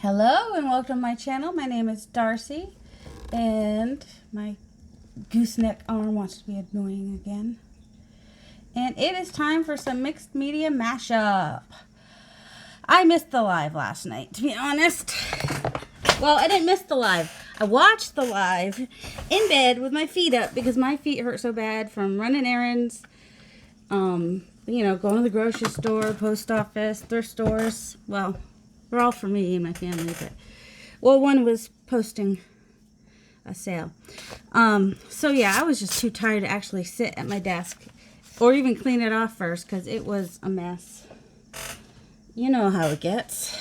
Hello and welcome to my channel. My name is Darcy and my gooseneck arm wants to be annoying again. And it is time for some mixed media mashup. I missed the live last night, to be honest. Well, I didn't miss the live. I watched the live in bed with my feet up because my feet hurt so bad from running errands, going to the grocery store, post office, thrift stores. Well, they're all for me and my family, but one was posting a sale. So yeah, I was just too tired to actually sit at my desk or even clean it off first because it was a mess. You know how it gets.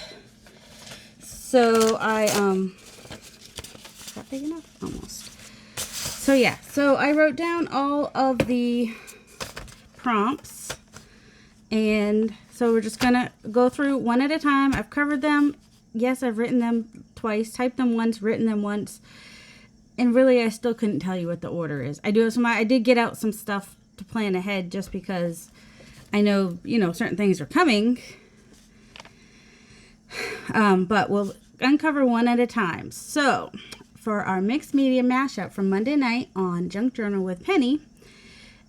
So I is that big enough? Almost. So yeah, so I wrote down all of the prompts, and so we're just gonna go through one at a time. I've covered them. Yes, I've written them twice, typed them once, written them once, and really I still couldn't tell you what the order is. I did get out some stuff to plan ahead just because I know, certain things are coming. But we'll uncover one at a time. So for our mixed media mashup from Monday night on Junk Journal with Penny,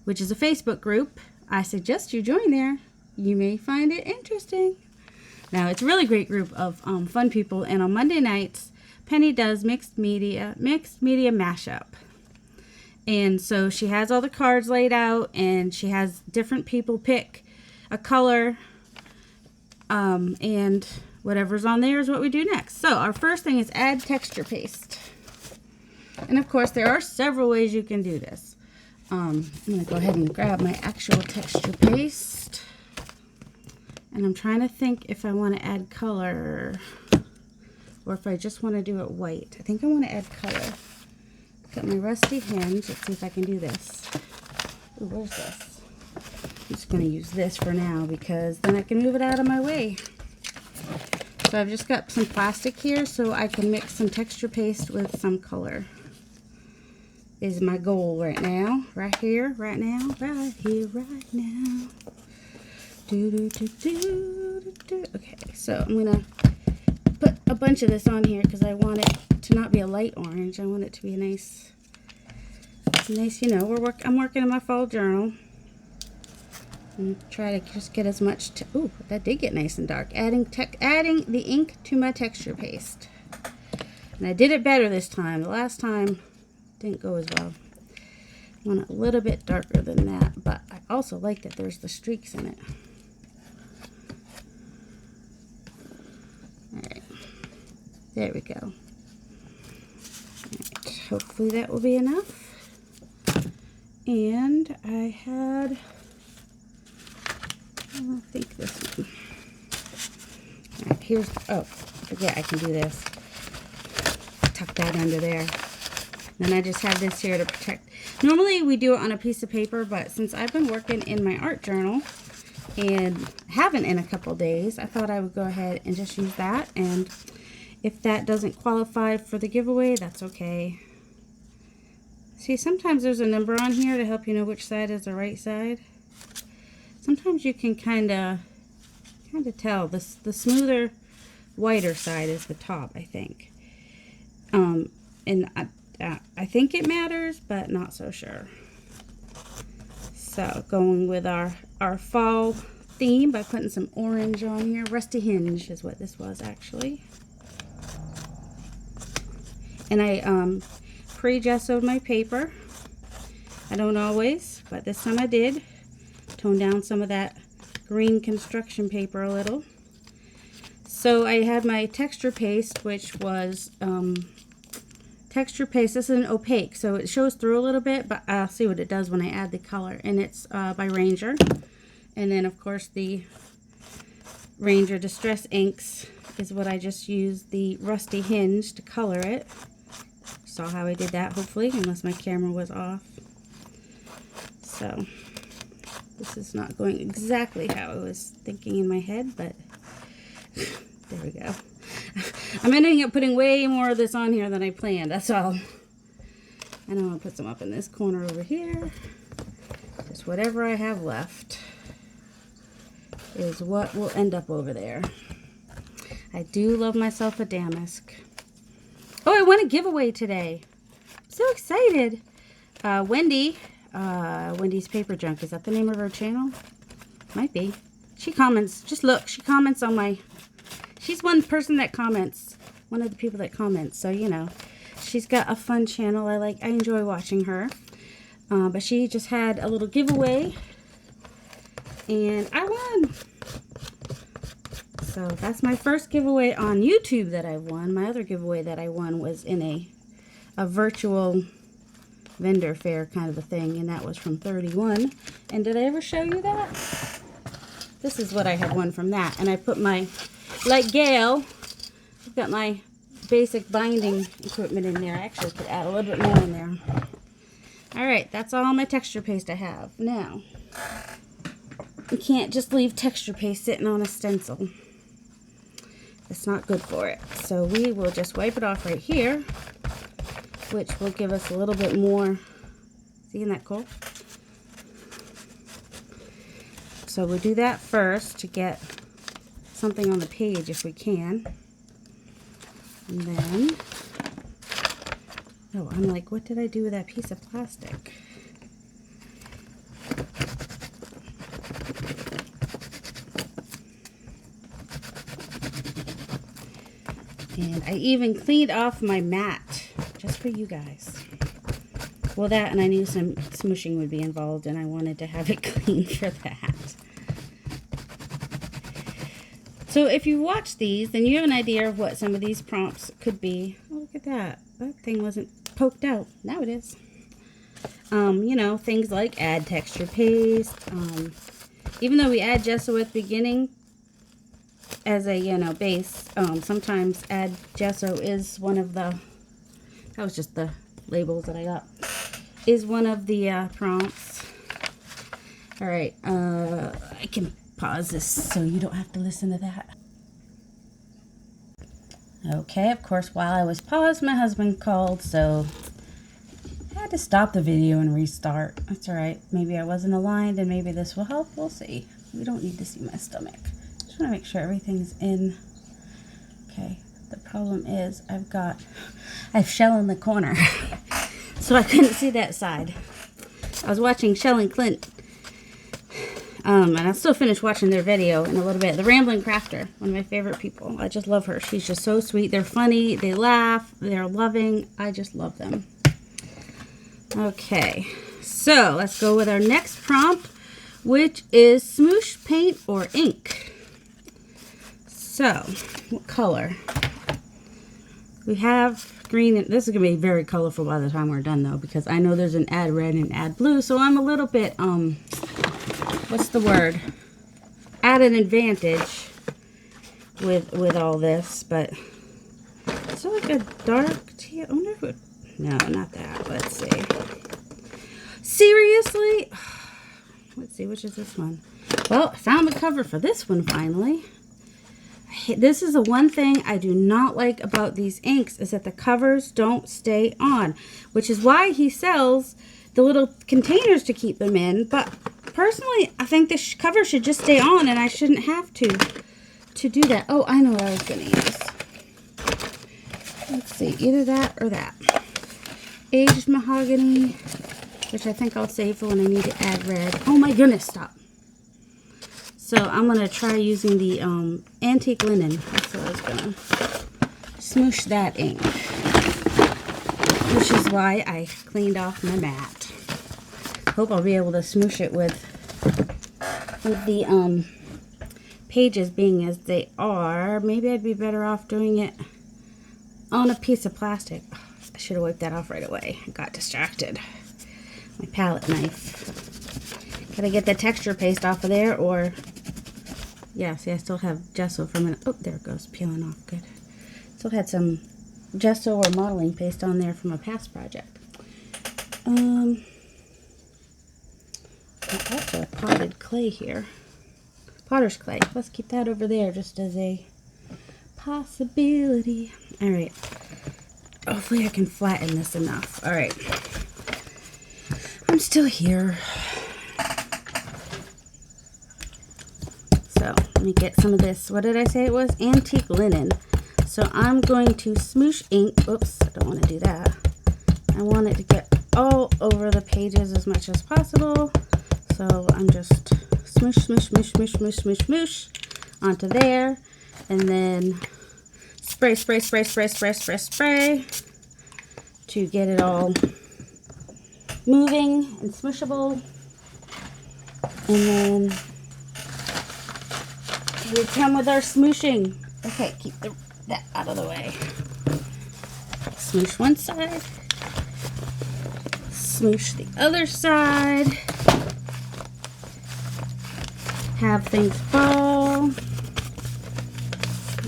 which is a Facebook group, I suggest you join there. You may find it interesting. Now, it's a really great group of fun people, and on Monday nights, Penny does mixed media mashup. And so she has all the cards laid out, and she has different people pick a color, and whatever's on there is what we do next. So our first thing is add texture paste. And of course, there are several ways you can do this. I'm going to go ahead and grab my actual texture paste. And I'm trying to think if I want to add color or if I just want to do it white. I think I want to add color. Got my rusty hinge. Let's see if I can do this. Ooh, where's this? I'm just going to use this for now because then I can move it out of my way. So I've just got some plastic here so I can mix some texture paste with some color. Is my goal right now. Right here, right now, right here, right now. Okay, so I'm going to put a bunch of this on here because I want it to not be a light orange. I want it to be a nice, I'm working on my fall journal. And try to just get as much, ooh, that did get nice and dark. Adding the ink to my texture paste. And I did it better this time. The last time didn't go as well. I want it a little bit darker than that, but I also like that there's the streaks in it. Alright, there we go. Alright, hopefully that will be enough. And I had, I think this one. Alright, here's, oh, forget I can do this. Tuck that under there. Then I just have this here to protect. Normally we do it on a piece of paper, but since I've been working in my art journal and haven't in a couple days, I thought I would go ahead and just use that. And if that doesn't qualify for the giveaway, that's okay. See, sometimes there's a number on here to help you know which side is the right side. Sometimes you can kind of tell. The smoother, whiter side is the top, I think. And I think it matters, but not so sure. So going with our fall theme by putting some orange on here. Rusty hinge is what this was actually. And I pre-gessoed my paper. I don't always, but this time I did. Tone down some of that green construction paper a little. So I had my texture paste, which was texture paste. This is an opaque, so it shows through a little bit, but I'll see what it does when I add the color. And it's by Ranger. And then, of course, the Ranger Distress Inks is what I just used the rusty hinge to color it. Saw how I did that, hopefully, unless my camera was off. So this is not going exactly how I was thinking in my head, but there we go. I'm ending up putting way more of this on here than I planned, that's all. And I'm going to put some up in this corner over here. Just whatever I have left is what will end up over there. I do love myself a damask. Oh, I won a giveaway today. I'm so excited. Wendy's Paper Junk. Is that the name of her channel? Might be. She comments. Just look. She comments on my... She's one person that comments. One of the people that comments. So, you know, she's got a fun channel. I enjoy watching her. But she just had a little giveaway. And I won. So that's my first giveaway on YouTube that I won. My other giveaway that I won was in a virtual vendor fair kind of a thing, and that was from 31. And did I ever show you that? This is what I had won from that. And I put my, like Gail, I've got my basic binding equipment in there. I actually could add a little bit more in there. Alright, that's all my texture paste I have. Now, you can't just leave texture paste sitting on a stencil. It's not good for it. So we will just wipe it off right here, which will give us a little bit more. See, isn't that cool? So we'll do that first to get something on the page if we can. And then, oh, I'm like, what did I do with that piece of plastic? And I even cleaned off my mat just for you guys. Well, that, and I knew some smooshing would be involved, and I wanted to have it clean for that. So if you watch these, then you have an idea of what some of these prompts could be. Oh, look at that. That thing wasn't poked out. Now it is. You know, things like add texture paste. Even though we add gesso at the beginning, as a, you know, base, sometimes add gesso is one of the, that was just the labels that I got, is one of the prompts. Alright, I can pause this so you don't have to listen to that. Okay, of course, while I was paused, my husband called, so I had to stop the video and restart. That's alright. Maybe I wasn't aligned and maybe this will help. We'll see. We don't need to see my stomach. Just want to make sure everything's in. Okay, the problem is I have Shell in the corner. So I couldn't see that side. I was watching Shell and Clint. And I'll still finish watching their video in a little bit. The Rambling Crafter, one of my favorite people. I just love her. She's just so sweet. They're funny. They laugh. They're loving. I just love them. Okay, so let's go with our next prompt, which is smoosh, paint, or ink. So, what color? We have green. This is going to be very colorful by the time we're done, though, because I know there's an add red and add blue, so I'm a little bit, what's the word? At an advantage with all this, but it's like a dark teal. I wonder if it, no, not that. Let's see. Seriously? Let's see, which is this one? Well, I found the cover for this one finally. This is the one thing I do not like about these inks, is that the covers don't stay on, which is why he sells the little containers to keep them in. But personally, I think this cover should just stay on, and I shouldn't have to do that. Oh, I know what I was going to use. Let's see, either that or that. Aged mahogany, which I think I'll save for when I need to add red. Oh my goodness, stop. So I'm going to try using the antique linen. That's what I was going to smoosh that ink. Which is why I cleaned off my mat. Hope I'll be able to smoosh it with the pages being as they are. Maybe I'd be better off doing it on a piece of plastic. I should have wiped that off right away. I got distracted. My palette knife. Gotta get the texture paste off of there, or... Yeah, see, I still have gesso from it. Oh, there it goes, peeling off. Good. Still had some gesso or modeling paste on there from a past project. There's also a potted clay here. Potter's clay. Let's keep that over there just as a possibility. Alright. Hopefully I can flatten this enough. Alright. I'm still here. So, Let me get some of this. What did I say it was? Antique linen. So I'm going to smoosh ink. Oops, I don't want to do that. I want it to get all over the pages as much as possible. So I'm just smoosh, smoosh, smoosh, smoosh, smoosh, smoosh, smoosh onto there. And then spray, spray, spray, spray, spray, spray, spray to get it all moving and smooshable. And then we come with our smooshing. Okay, keep that out of the way. Smoosh one side. Smoosh the other side. Have things fall.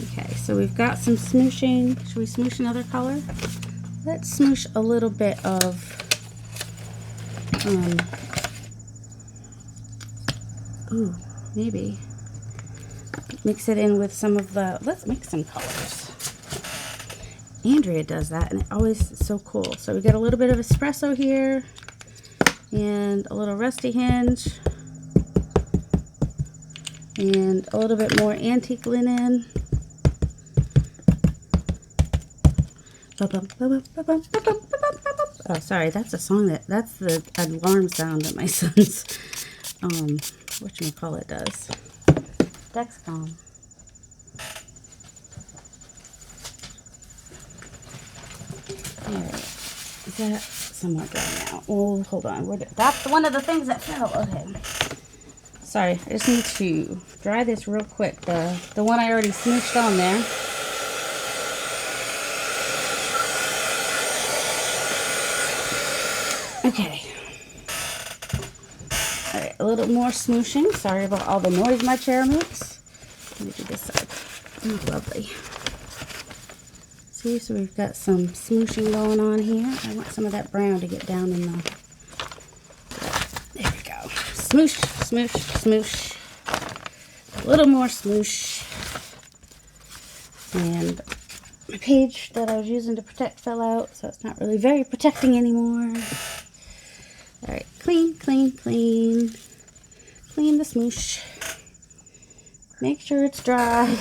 Okay, so we've got some smooshing. Should we smoosh another color? Let's smoosh a little bit of ooh, maybe mix it in with some of the, let's mix some colors. Andrea does that and it always is so cool. So we got a little bit of espresso here and a little rusty hinge and a little bit more antique linen. Oh, sorry, that's a song that's the alarm sound that my son's whatchamacallit does. Dexcom. Alright, is that somewhat dry now? Oh, hold on. That's one of the things that fell. Okay. Sorry, I just need to dry this real quick. The one I already smooshed on there. Okay. Alright, a little more smooshing. Sorry about all the noise my chair makes. Let me do this side. Oh, lovely. See, so we've got some smooshing going on here. I want some of that brown to get down in the... There we go. Smoosh, smoosh, smoosh. A little more smoosh. And my page that I was using to protect fell out, so it's not really very protecting anymore. Alright, clean, clean, clean. Clean the smoosh. Make sure it's dry.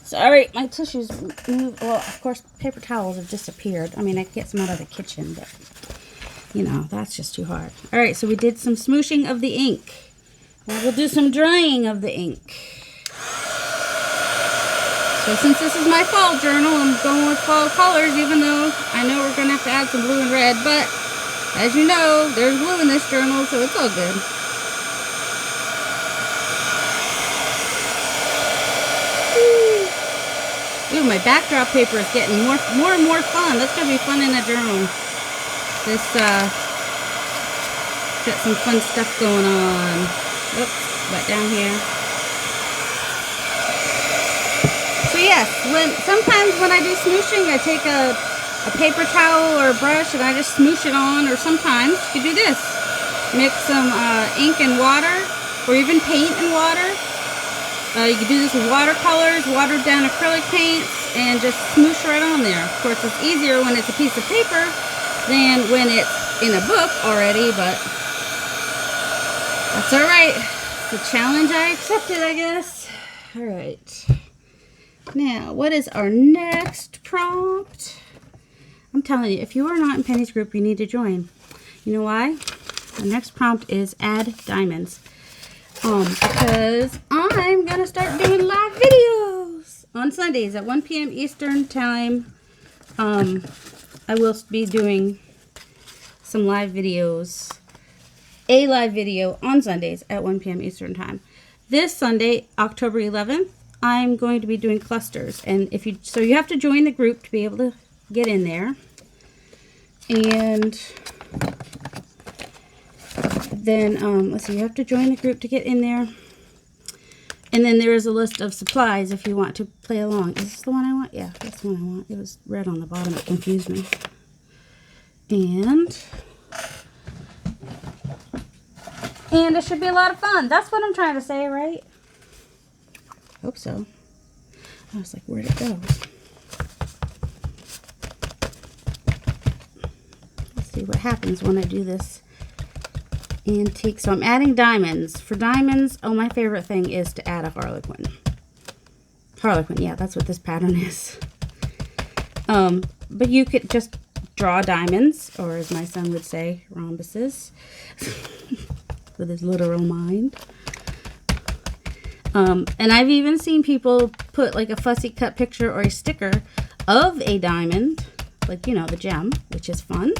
Sorry, my tissues moved. Well, of course, paper towels have disappeared. I mean, I could get some out of the kitchen, but, you know, that's just too hard. Alright, so we did some smooshing of the ink. Now we'll do some drying of the ink. So since this is my fall journal, I'm going with fall colors, even though I know we're going to have to add some blue and red. But, as you know, there's blue in this journal, so it's all good. Ooh, my backdrop paper is getting more and more fun. That's going to be fun in a journal. This, got some fun stuff going on. Oops, wet down here. So yes, sometimes when I do smooshing, I take a paper towel or a brush and I just smoosh it on, or sometimes you do this. Mix some ink and water, or even paint and water. You can do this with watercolors, watered down acrylic paints, and just smoosh right on there. Of course, it's easier when it's a piece of paper than when it's in a book already, but that's alright. It's a challenge I accepted, I guess. Alright. Now, what is our next prompt? I'm telling you, if you are not in Penny's group, you need to join. You know why? The next prompt is add diamonds. Because I'm going to start doing live videos on Sundays at 1 p.m. Eastern time. I will be doing some live videos. A live video on Sundays at 1 p.m. Eastern time. This Sunday, October 11th, I'm going to be doing clusters, and so you have to join the group to be able to get in there. And then let's see, you have to join the group to get in there. And then there is a list of supplies if you want to play along. Is this the one I want? Yeah, that's the one I want. It was red on the bottom. It confused me. And it should be a lot of fun. That's what I'm trying to say, right? Hope so. I was like, where'd it go? Let's see what happens when I do this antique. So I'm adding diamonds. For diamonds, oh, my favorite thing is to add a harlequin. Harlequin, yeah, that's what this pattern is. But you could just draw diamonds, or as my son would say, rhombuses, with his literal mind. And I've even seen people put like a fussy cut picture or a sticker of a diamond, like, you know, the gem, which is fun.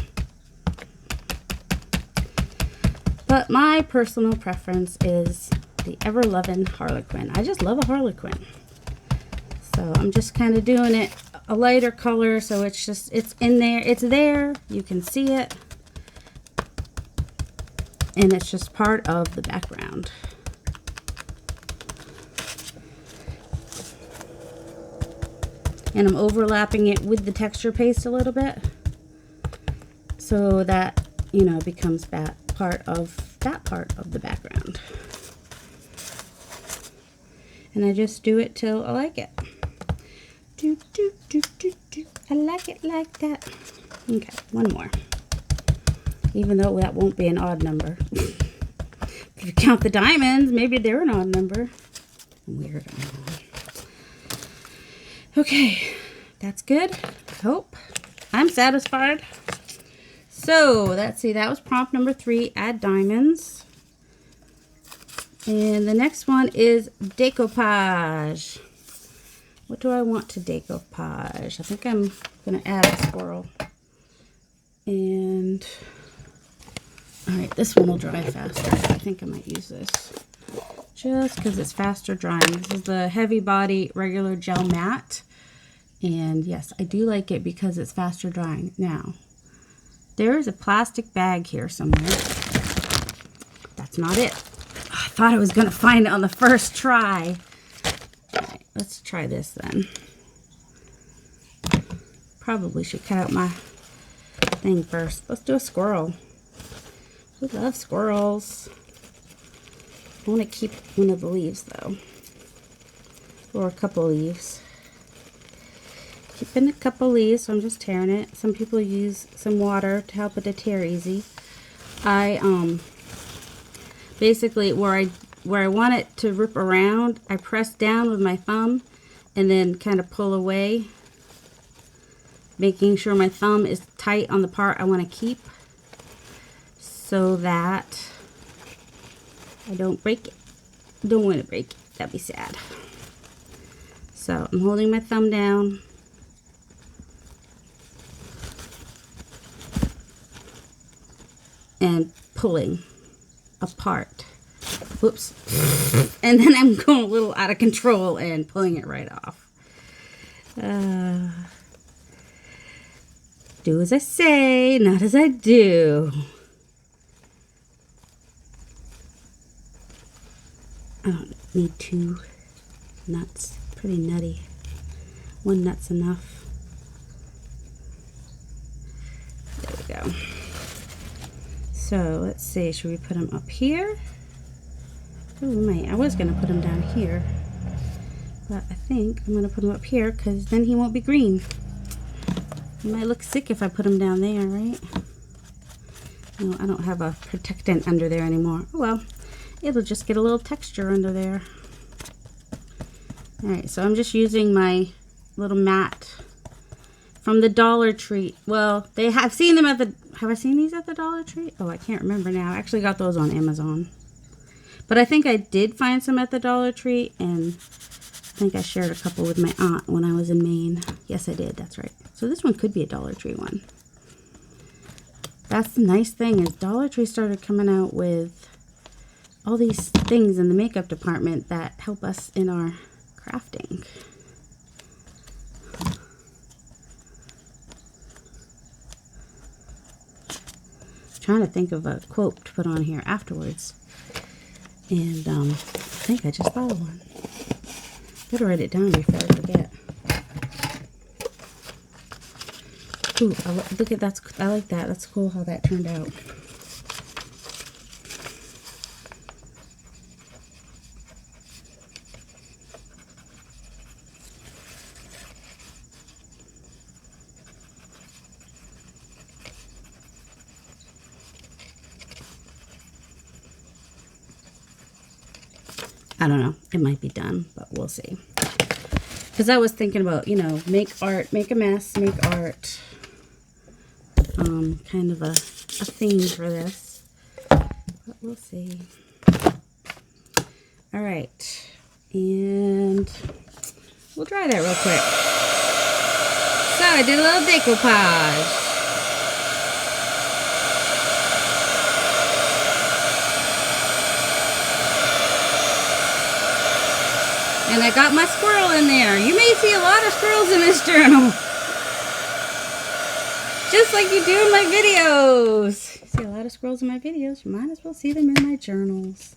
But my personal preference is the ever-loving harlequin. I just love a harlequin. So I'm just kind of doing it a lighter color, so it's just, it's in there, it's there, you can see it, and it's just part of the background. And I'm overlapping it with the texture paste a little bit, so that, you know, it becomes that part of the background. And I just do it till I like it. Do, do, do, do, do. I like it like that. Okay, one more. Even though that won't be an odd number. If you count the diamonds, maybe they're an odd number. Weird. Okay, that's good. I hope. I'm satisfied. So, let's see. That was prompt number 3, add diamonds. And the next one is decoupage. What do I want to decoupage? I think I'm going to add a squirrel. And, alright, this one will dry faster. I think I might use this. Just because it's faster drying. This is the Heavy Body Regular Gel Matte. And yes, I do like it because it's faster drying. Now, there is a plastic bag here somewhere. That's not it. I thought I was going to find it on the first try. Alright, let's try this then. Probably should cut out my thing first. Let's do a squirrel. We love squirrels. I want to keep one of the leaves though. Or a couple leaves. Keeping a couple leaves, so I'm just tearing it. Some people use some water to help it to tear easy. I basically where I want it to rip around, I press down with my thumb and then kind of pull away, making sure my thumb is tight on the part I want to keep so that I don't break it. Don't want to break it. That'd be sad. So I'm holding my thumb down. And pulling apart. Whoops. And then I'm going a little out of control and pulling it right off. Do as I say, not as I do. I don't need 2 nuts. Pretty nutty. 1 nut's enough. There we go. So let's see, should we put them up here? Oh, I was going to put him down here. But I think I'm going to put him up here because then he won't be green. He might look sick if I put him down there, right? No, I don't have a protectant under there anymore. Oh well, it'll just get a little texture under there. Alright, so I'm just using my little mat from the Dollar Tree. Well, they have seen them at the... Have I seen these at the Dollar Tree? Oh, I can't remember now. I actually got those on Amazon. But I think I did find some at the Dollar Tree, and I think I shared a couple with my aunt when I was in Maine. Yes, I did. That's right. So this one could be a Dollar Tree one. That's the nice thing is Dollar Tree started coming out with all these things in the makeup department that help us in our crafting. Trying to think of a quote to put on here afterwards, and I think I just thought of one. Better write it down before I forget. Ooh, look at that! I like that. That's cool how that turned out. I don't know. It might be done, but we'll see. Because I was thinking about, you know, make art, make a mess, make art. Kind of a theme for this. But we'll see. All right. And we'll dry that real quick. So I did a little decoupage. And I got my squirrel in there. You may see a lot of squirrels in this journal. Just like you do in my videos. You see a lot of squirrels in my videos. You might as well see them in my journals.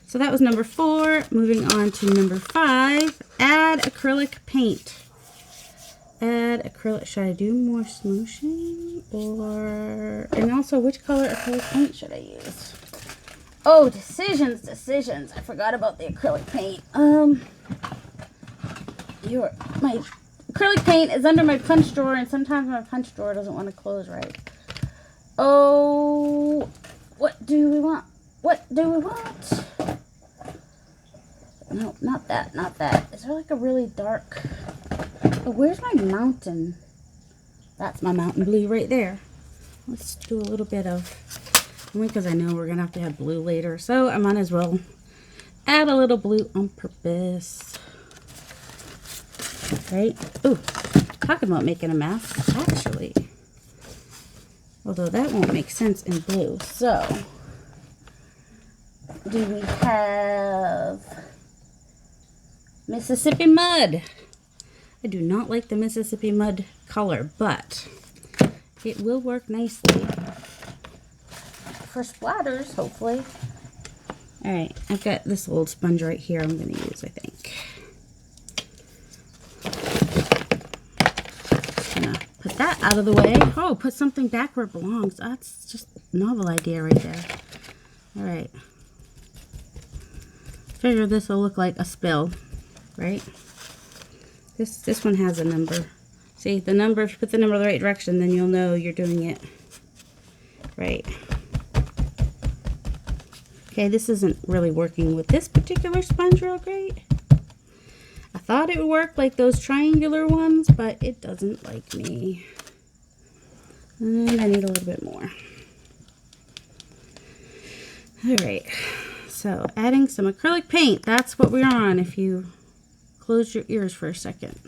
So that was number 4. Moving on to number 5. Add acrylic paint. Add acrylic. Should I do more smooshing? Or... And also, which color acrylic paint should I use? Oh, decisions. I forgot about the acrylic paint. My acrylic paint is under my punch drawer, and sometimes my punch drawer doesn't want to close right. Oh, what do we want? No, not that. Is there like a really dark... Oh, where's my mountain? That's my mountain blue right there. Let's do a little bit of... Only because I know we're going to have blue later. So I might as well add a little blue on purpose. Right? Ooh, talking about making a mess, actually. Although that won't make sense in blue. So, do we have Mississippi mud? I do not like the Mississippi mud color, but it will work nicely. For splatters, hopefully. Alright, I've got this old sponge right here I'm going to use, I think. Just going to put that out of the way. Oh, put something back where it belongs. That's just a novel idea right there. Alright. Figure this will look like a spill, right? This one has a number. See, the number, if you put the number in the right direction, then you'll know you're doing it right. Okay, this isn't really working with this particular sponge real great. I thought it would work like those triangular ones, but it doesn't like me. And I need a little bit more. Alright, so adding some acrylic paint. That's what we're on if you close your ears for a second.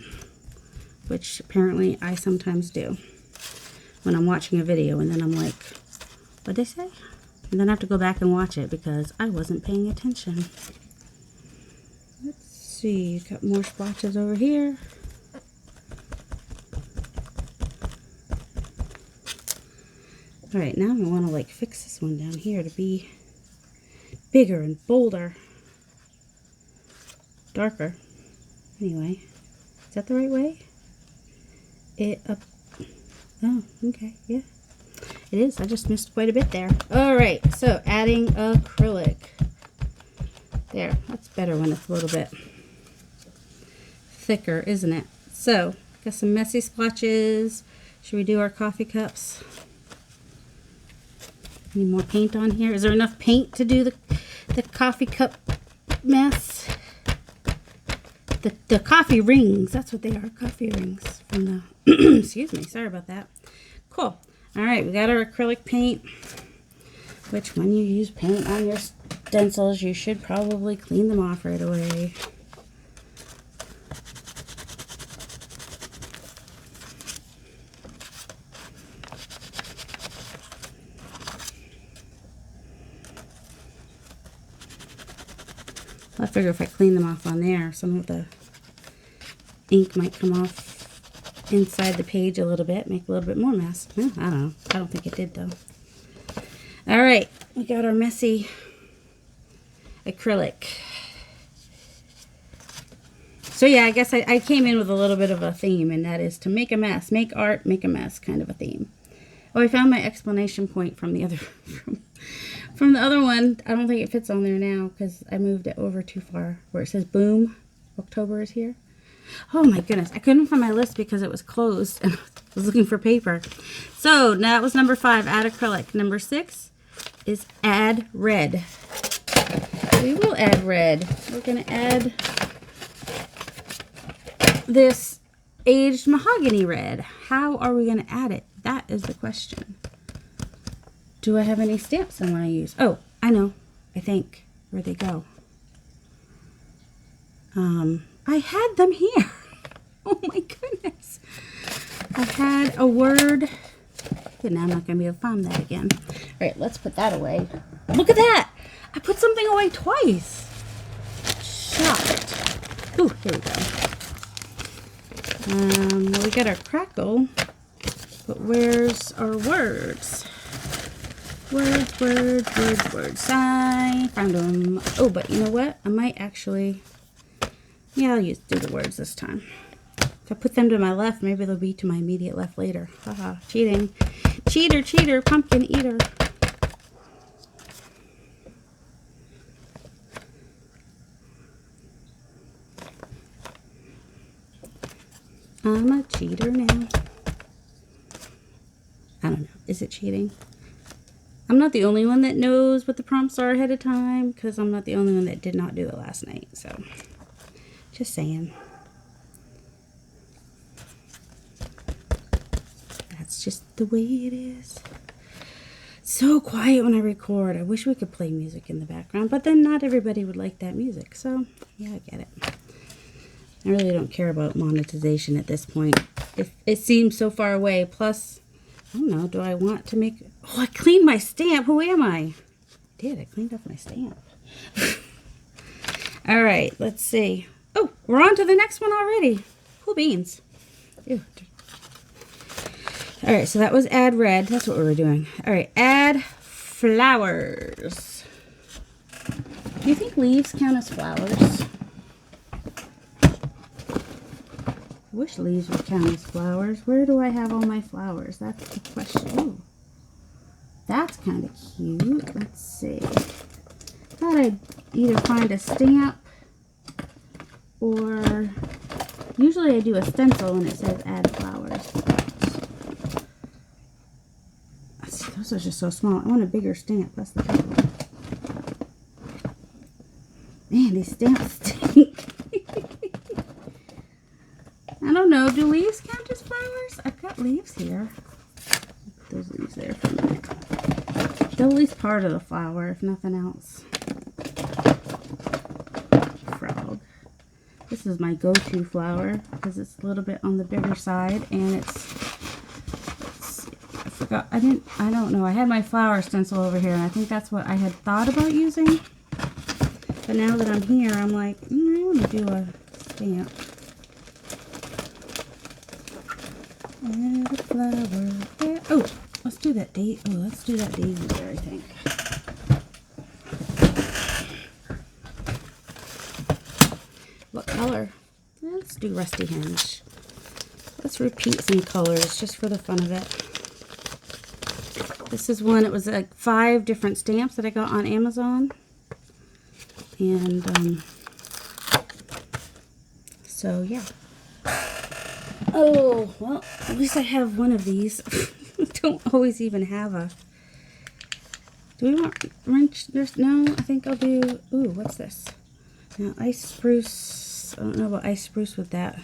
Which apparently I sometimes do. When I'm watching a video and then I'm like, what'd they say? And then I have to go back and watch it because I wasn't paying attention. Let's see, got more splotches over here. Alright, now I want to like fix this one down here to be bigger and bolder. Darker. Anyway, is that the right way? Oh, okay, yeah. It is. I just missed quite a bit there. Alright, so adding acrylic. There, that's better when it's a little bit thicker, isn't it? So, got some messy splotches. Should we do our coffee cups? Any more paint on here? Is there enough paint to do the coffee cup mess? The coffee rings. That's what they are, coffee rings from the... Excuse me, sorry about that. Cool. Alright, we got our acrylic paint, which when you use paint on your stencils, you should probably clean them off right away. I figure if I clean them off on there, some of the ink might come off inside the page a little bit, make a little bit more mess. Well, I don't know. I don't think it did though. Alright, we got our messy acrylic. So yeah, I guess I came in with a little bit of a theme, and that is to make a mess, make art, make a mess kind of a theme. Oh, I found my exclamation point from the other from the other one. I don't think it fits on there now because I moved it over too far where it says boom, October is here. Oh my goodness, I couldn't find my list because it was closed and I was looking for paper. So that was number 5, add acrylic. Number 6 is add red. We will add red. We're going to add this aged mahogany red. How are we going to add it? That is the question. Do I have any stamps I want to use? Oh, I know. I think. Where'd they go? I had them here. Oh my goodness. I had a word. Okay, now I'm not going to be able to find that again. All right, let's put that away. Look at that. I put something away twice. Shocked. Ooh, here we go. Well, we got our crackle, but where's our words? Words, words, words, words. I found them. Oh, but you know what? I might actually, yeah, I'll do the words this time. If I put them to my left, maybe they'll be to my immediate left later. Haha, cheating. Cheater, cheater, pumpkin eater. I'm a cheater now. I don't know. Is it cheating? I'm not the only one that knows what the prompts are ahead of time, because I'm not the only one that did not do it last night. So, just saying. That's just the way it is. So quiet when I record. I wish we could play music in the background, but then not everybody would like that music. So, yeah, I get it. I really don't care about monetization at this point. If it seems so far away. Plus, I don't know, do I want to make... Oh, I cleaned my stamp. Who am I? I cleaned up my stamp. All right, let's see. Oh, we're on to the next one already. Cool beans. Ew. All right, so that was add red. That's what we were doing. All right, add flowers. Do you think leaves count as flowers? I wish leaves would count as flowers. Where do I have all my flowers? That's the question. Ooh, that's kind of cute. Let's see. Thought I'd either find a stamp or usually I do a stencil and it says add flowers. Those are just so small. I want a bigger stamp. That's the problem. Man, these stamps stink. I don't know. Do leaves count as flowers? I've got leaves here. Put those leaves there for a minute. They're at least part of the flower, if nothing else. Frog. This is my go-to flower because it's a little bit on the bigger side, and it's. I forgot. I don't know. I had my flower stencil over here, and I think that's what I had thought about using. But now that I'm here, I'm like, I want to do a stamp. Add a flower there. Oh, let's do that daisy. Oh, let's do that daisy there, I think. What color? Let's do rusty hinge. Let's repeat some colors just for the fun of it. This is one. It was like 5 different stamps that I got on Amazon. And so yeah. Oh, well, at least I have one of these. Don't always even have a... Do we want wrench? No, I think I'll do... Ooh, what's this? Now, ice spruce. I don't know about ice spruce with that.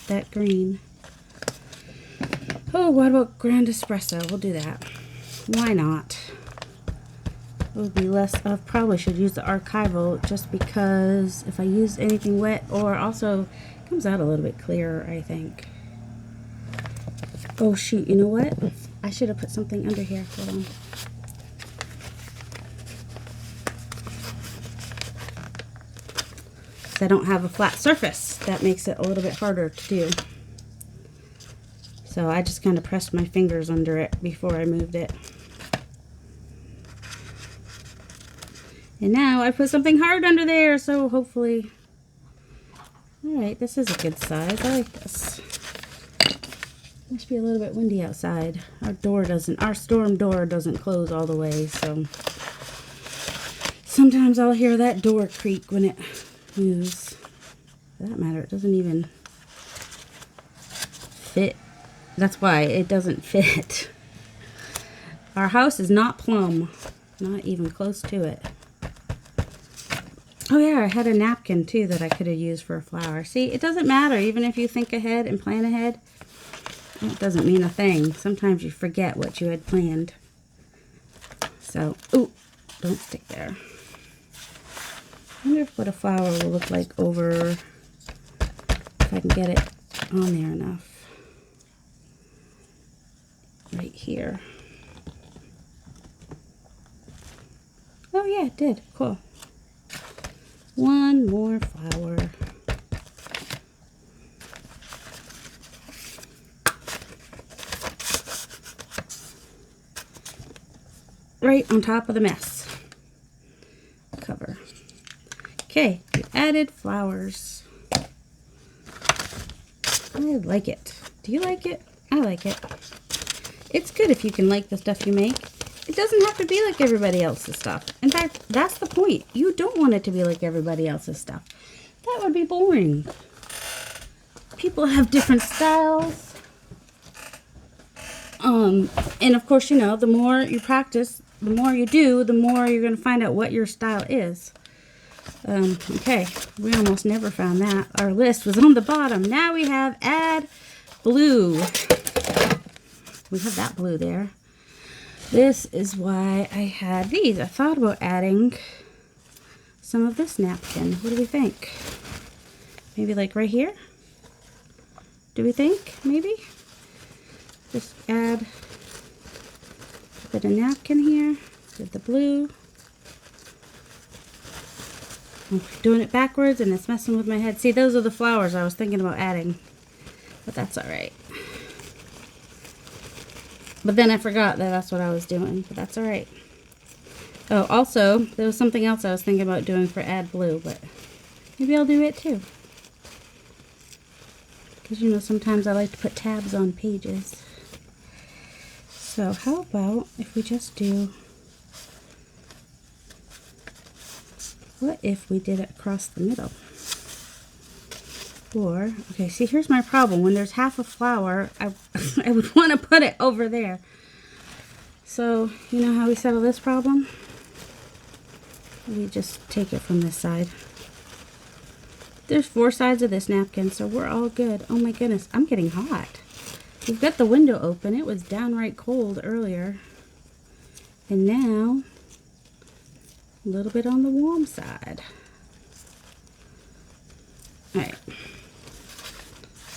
That green. Oh, what about Grand Espresso? We'll do that. Why not? It would be less... I probably should use the archival just because if I use anything wet, or also... comes out a little bit clearer, I think. Oh shoot, you know what? I should have put something under here. Hold on. I don't have a flat surface. That makes it a little bit harder to do. So I just kind of pressed my fingers under it before I moved it. And now I put something hard under there, so hopefully... Alright, this is a good size. I like this. Must be a little bit windy outside. Our storm door doesn't close all the way, so sometimes I'll hear that door creak when it moves. For that matter, it doesn't even fit. That's why it doesn't fit. Our house is not plumb. Not even close to it. Oh yeah, I had a napkin too that I could have used for a flower. See, it doesn't matter. Even if you think ahead and plan ahead, it doesn't mean a thing. Sometimes you forget what you had planned. So, ooh, don't stick there. I wonder what a flower will look like over, if I can get it on there enough. Right here. Oh yeah, it did. Cool. One more flower. Right on top of the mess. Cover. Okay, we added flowers. I like it. Do you like it? I like it. It's good if you can like the stuff you make. It doesn't have to be like everybody else's stuff. In fact, that's the point. You don't want it to be like everybody else's stuff. That would be boring. People have different styles. And of course, you know, the more you practice, the more you do, the more you're going to find out what your style is. Okay, we almost never found that. Our list was on the bottom. Now we have add blue. We have that blue there. This is why I had these. I thought about adding some of this napkin. What do we think? Maybe like right here? Do we think? Maybe? Just add a bit of napkin here with the blue. I'm doing it backwards and it's messing with my head. See, those are the flowers I was thinking about adding. But that's alright. But then I forgot that that's what I was doing. But that's alright. Oh, also, there was something else I was thinking about doing for add blue. But maybe I'll do it too. Because, you know, sometimes I like to put tabs on pages. So how about if we just do... What if we did it across the middle? Or, okay, see, here's my problem. When there's half a flower, I would want to put it over there. So, you know how we settle this problem? We just take it from this side. There's 4 sides of this napkin, so we're all good. Oh my goodness, I'm getting hot. We've got the window open. It was downright cold earlier. And now... a little bit on the warm side. Alright.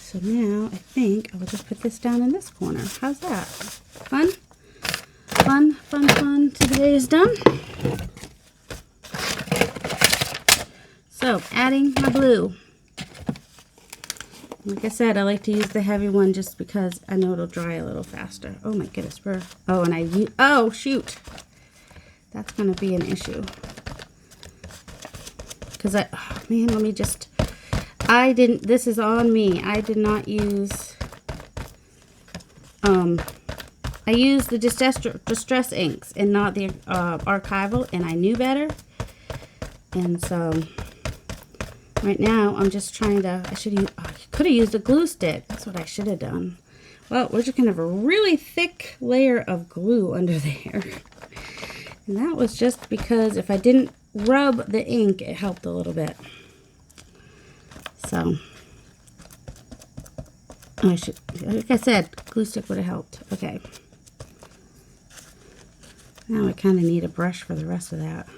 So now I think I will just put this down in this corner. How's that? Fun? Fun, fun, fun. Today is done. So, adding my blue. Like I said, I like to use the heavy one just because I know it'll dry a little faster. Oh my goodness, oh, and oh shoot. That's going to be an issue. Because oh man, let me just, this is on me. I did not use, I used the distress inks and not the archival, and I knew better. And so, right now, I'm just trying to, I could have used a glue stick. That's what I should have done. Well, we're just going to have a really thick layer of glue under there. And that was just because if I didn't rub the ink, it helped a little bit. So, like I said, glue stick would have helped. Okay. Now I kind of need a brush for the rest of that.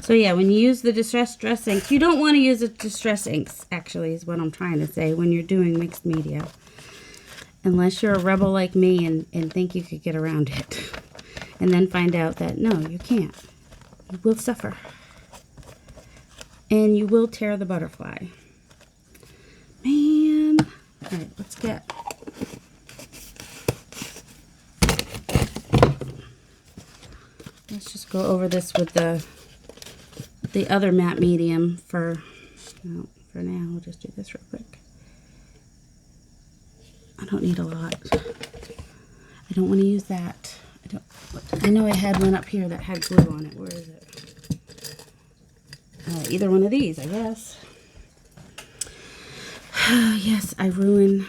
So yeah, when you use the distress inks, you don't want to use the distress inks, actually, is what I'm trying to say, when you're doing mixed media. Unless you're a rebel like me and think you could get around it. And then find out that, no, you can't. You will suffer. And you will tear the butterfly. Man. Alright, let's get... Let's just go over this with the other matte medium for now. We'll just do this real quick. I don't need a lot. I don't want to use that. I know I had one up here that had glue on it. Where is it? Either one of these, I guess. Yes, I ruin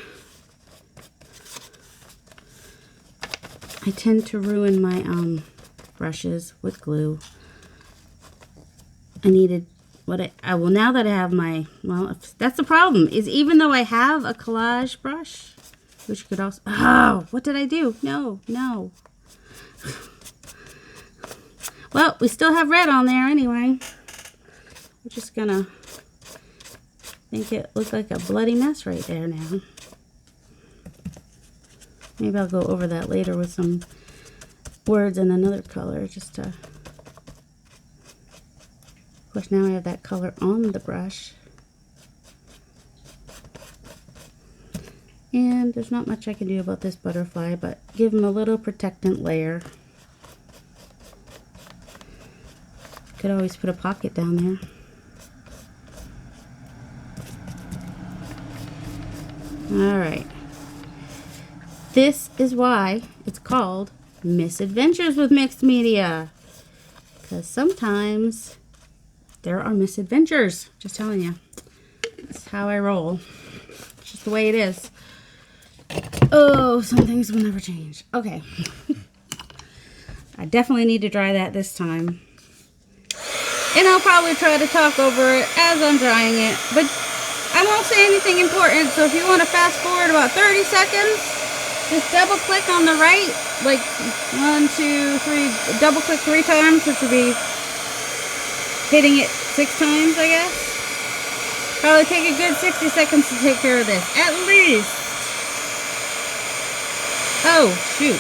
I tend to ruin my brushes with glue. I needed what well, now that I have my, well, that's the problem, is even though I have a collage brush, which could also, oh, what did I do? No. Well, we still have red on there anyway. We're just gonna make it look like a bloody mess right there now. Maybe I'll go over that later with some words in another color, just to, of course now I have that color on the brush. And there's not much I can do about this butterfly, but give him a little protectant layer. Could always put a pocket down there. Alright. This is why it's called Misadventures with Mixed Media. Because sometimes there are misadventures. Just telling you. That's how I roll. It's just the way it is. Oh, some things will never change. Okay. I definitely need to dry that this time. And I'll probably try to talk over it as I'm drying it. But I won't say anything important. So if you want to fast forward about 30 seconds, just double click on the right. Like 1, 2, 3. Double click 3 times, which would be hitting it 6 times, I guess. Probably take a good 60 seconds to take care of this. At least. Oh, shoot.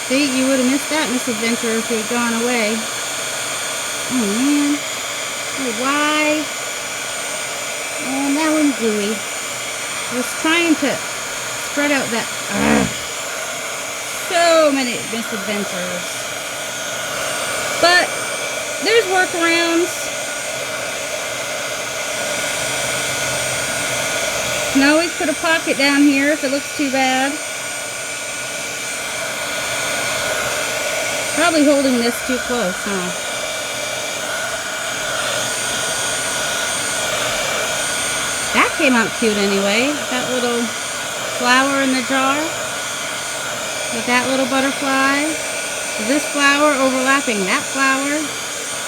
See, you would have missed that misadventure if you had gone away. Oh, man. Oh, why? And that one's gooey. I was trying to spread out that... so many misadventures. But there's workarounds. You can always put a pocket down here if it looks too bad. Probably holding this too close, huh? That came out cute anyway. That little flower in the jar. With that little butterfly. With this flower overlapping that flower.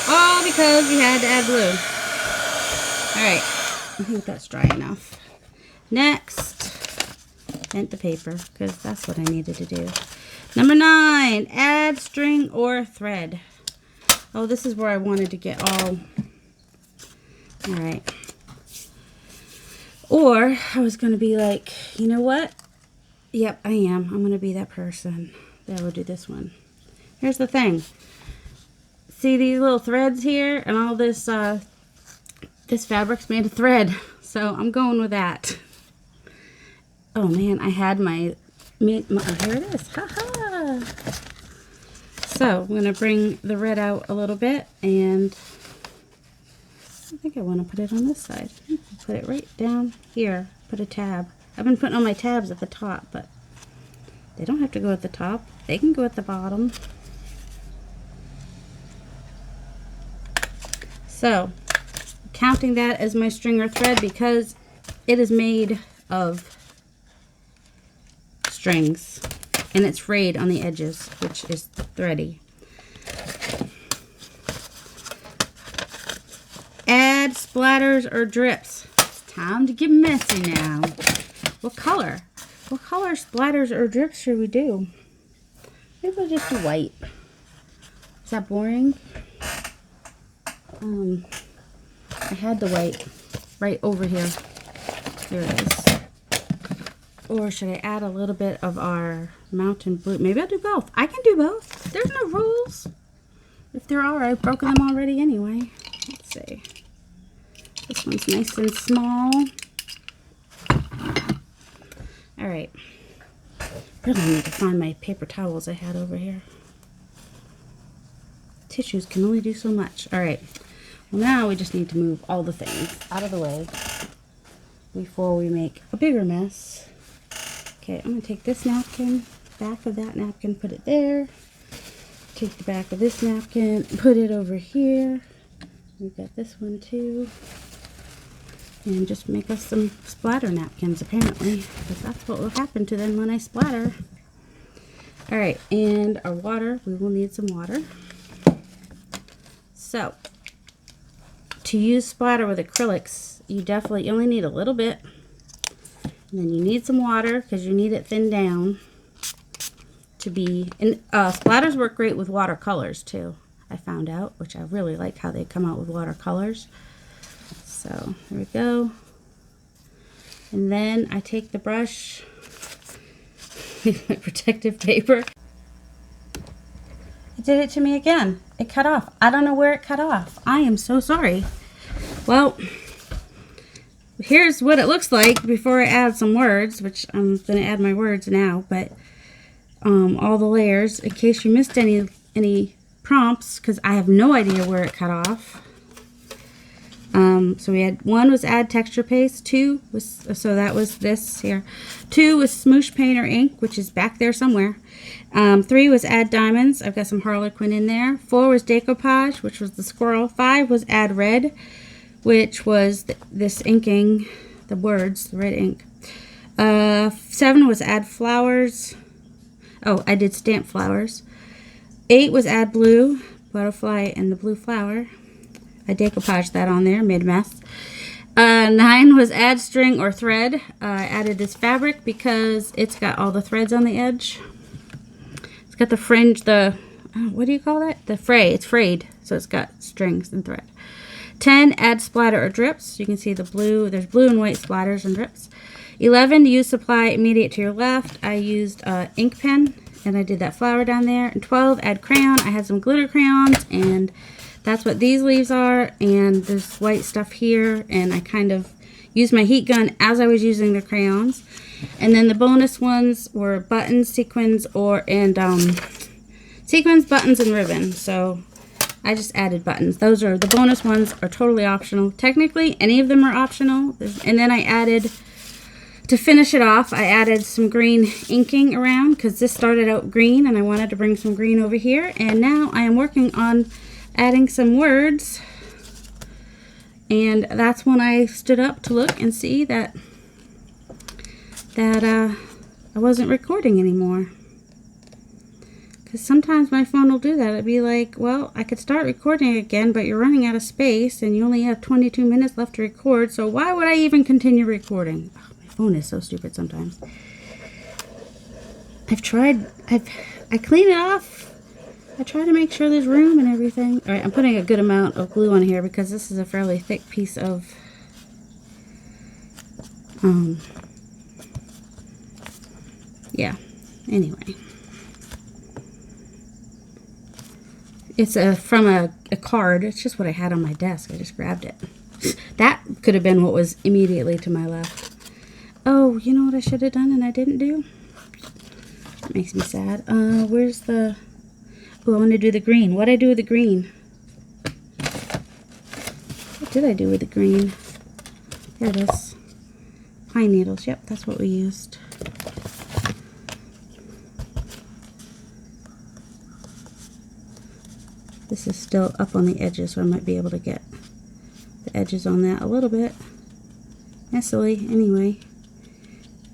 All because we had to add blue. Alright. I think that's dry enough. Next. Bent the paper. Because that's what I needed to do. Number 9. Add string or thread. Oh, this is where I wanted to get all... Alright. Or I was going to be like, you know what? Yep, I am. I'm going to be that person that will do this one. Here's the thing. See these little threads here? And all this, this fabric's made of thread. So I'm going with that. Oh man, I had my here it is. Haha. So I'm going to bring the red out a little bit, and I think I want to put it on this side. Put it right down here. Put a tab. I've been putting all my tabs at the top, but they don't have to go at the top. They can go at the bottom. So, counting that as my string or thread because it is made of strings and it's frayed on the edges, which is thready. Add splatters or drips. It's time to get messy now. What color? What color splatters or drips should we do? Maybe we'll just do white. Is that boring? I had the white right over here. Here it is. Or should I add a little bit of our mountain blue? Maybe I'll do both. I can do both. There's no rules. If there are, I've broken them already anyway. Let's see. This one's nice and small. Alright. Really need to find my paper towels I had over here. Tissues can only do so much. Alright. Well, now we just need to move all the things out of the way before we make a bigger mess. Okay, I'm going to take this napkin, back of that napkin, put it there. Take the back of this napkin, put it over here. We've got this one too. And just make us some splatter napkins, apparently. Because that's what will happen to them when I splatter. All right, and our water, we will need some water. So, to use splatter with acrylics, you only need a little bit. And then you need some water because you need it thinned down to be, and splatters work great with watercolors too, I found out, which I really like how they come out with watercolors. So there we go. And then I take the brush, my protective paper. It did it to me again. It cut off. I don't know where it cut off. I am so sorry. Well, here's what it looks like before I add some words, which I'm going to add my words now, but all the layers, in case you missed any prompts, because I have no idea where it cut off. So we had 1 was add texture paste, 2 was, so that was this here. 2 was smoosh paint or ink, which is back there somewhere. 3 was add diamonds. I've got some Harlequin in there. 4 was decoupage, which was the squirrel. 5 was add red, which was this inking, the words, the red ink. 7 was add flowers. Oh, I did stamp flowers. 8 was add blue, butterfly and the blue flower. I decoupaged that on there, made a mess. 9 was add string or thread. I added this fabric because it's got all the threads on the edge. It's got the fringe, what do you call that? The fray. It's frayed, so it's got strings and thread. 10, add splatter or drips. You can see the blue, there's blue and white splatters and drips. 11, use supply immediate to your left. I used ink pen, and I did that flower down there. And 12, add crayon. I had some glitter crayons, and that's what these leaves are. And there's white stuff here, and I kind of used my heat gun as I was using the crayons. And then the bonus ones were buttons, sequins, sequins, buttons, and ribbon. So I just added buttons. Those are the bonus ones, are totally optional. Technically, any of them are optional. And then I added, to finish it off, I added some green inking around because this started out green and I wanted to bring some green over here. And now I am working on adding some words. And that's when I stood up to look and see that I wasn't recording anymore. Because sometimes my phone will do that. It'd be like, well, I could start recording again, but you're running out of space and you only have 22 minutes left to record, so why would I even continue recording? Oh, my phone is so stupid sometimes. I clean it off. I try to make sure there's room and everything. All right, I'm putting a good amount of glue on here because this is a fairly thick piece of yeah, anyway. It's from a card. It's just what I had on my desk. I just grabbed it. That could have been what was immediately to my left. Oh, you know what I should have done and I didn't do? That makes me sad. Where's the... Oh, I want to do the green. What did I do with the green? What did I do with the green? There it is. Pine needles. Yep, that's what we used. This is still up on the edges, so I might be able to get the edges on that a little bit messily anyway.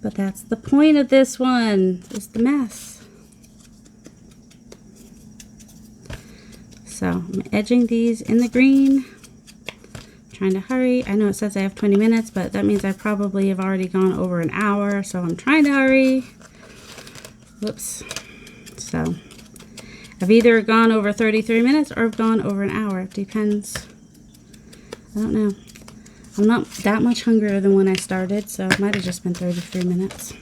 But that's the point of this one, is the mess. So I'm edging these in the green. Trying to hurry. I know it says I have 20 minutes, but that means I probably have already gone over an hour, so I'm trying to hurry. Whoops. So I've either gone over 33 minutes or I've gone over an hour. It depends. I don't know. I'm not that much hungrier than when I started, so it might have just been 33 minutes.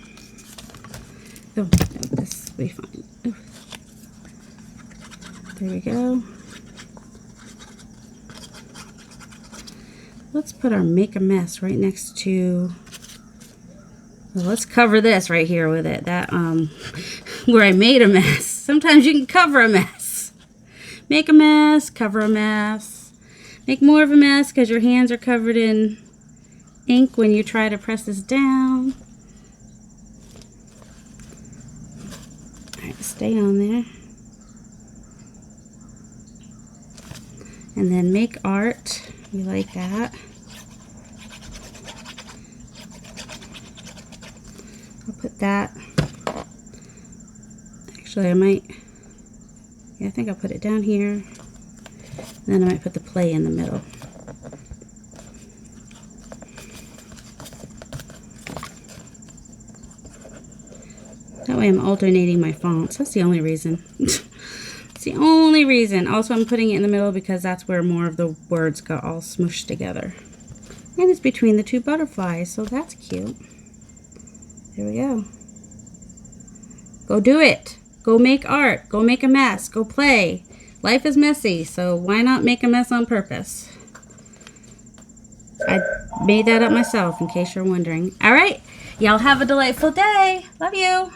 Oh, this will be fine. Ooh. There we go. Let's put our make a mess right next to... Well, let's cover this right here with it. That, where I made a mess. Sometimes you can cover a mess. Make a mess, cover a mess. Make more of a mess because your hands are covered in ink when you try to press this down. Alright, stay on there. And then make art. We like that. I'll put that. Actually, Actually, I might, yeah, I think I'll put it down here. And then I might put the play in the middle. That way I'm alternating my fonts. That's the only reason. It's the only reason. Also, I'm putting it in the middle because that's where more of the words got all smushed together. And it's between the two butterflies, so that's cute. There we go. Go do it. Go make art. Go make a mess. Go play. Life is messy, so why not make a mess on purpose? I made that up myself, in case you're wondering. All right. Y'all have a delightful day. Love you.